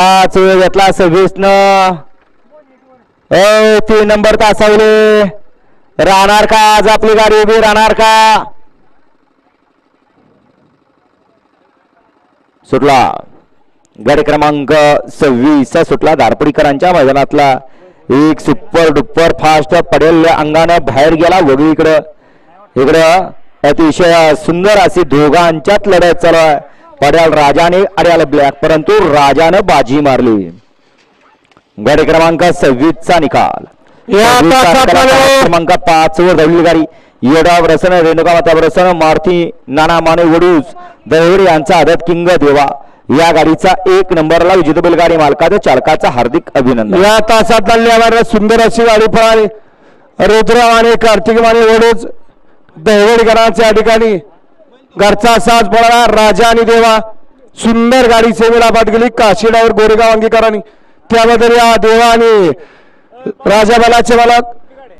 5 वेळ घेतला 26 न 3 नंबर तासावले राहणार का आज आपली गाडी उभी राहणार का सुटला गाडी क्रमांक 26 सुटला धारपडीकरांच्या मैदानातला एक सुपर डुपर फास्ट पडेल अंगानं बाहेर गेला इकडं अतिशय सुंदर अशी दोघांच्यात लढत चालू आहे पड्याल राजाने अड्याल ब्लॅक परंतु राजाने बाजी मारली गाडी क्रमांक 26 चा निकाल क्रमांक 5 वर धावली गाडी येडा प्रसन्न रेणुका माता प्रसन्न मारुती नाना माने वडूज दहिवडी यांचा आदत किंग देवा या गाडीचा 1 नंबरला विजेत बैलगाडी मालकाचा चालकाचा हार्दिक अभिनंदन। या तासात चालली सुंदर अशी गाडी पळाली रुद्रराव आणि कार्तिक माने वडूज दहिवडीकरांच्या या ठिकाणी घरचा साज पळाला राजा आणि देवा सुंदर गाडी सेवेला पाठ गेली काशीडावर गोरेगाव अंगीकरांनी त्याबद्दल या देवा आणि राजा बालाचे मालक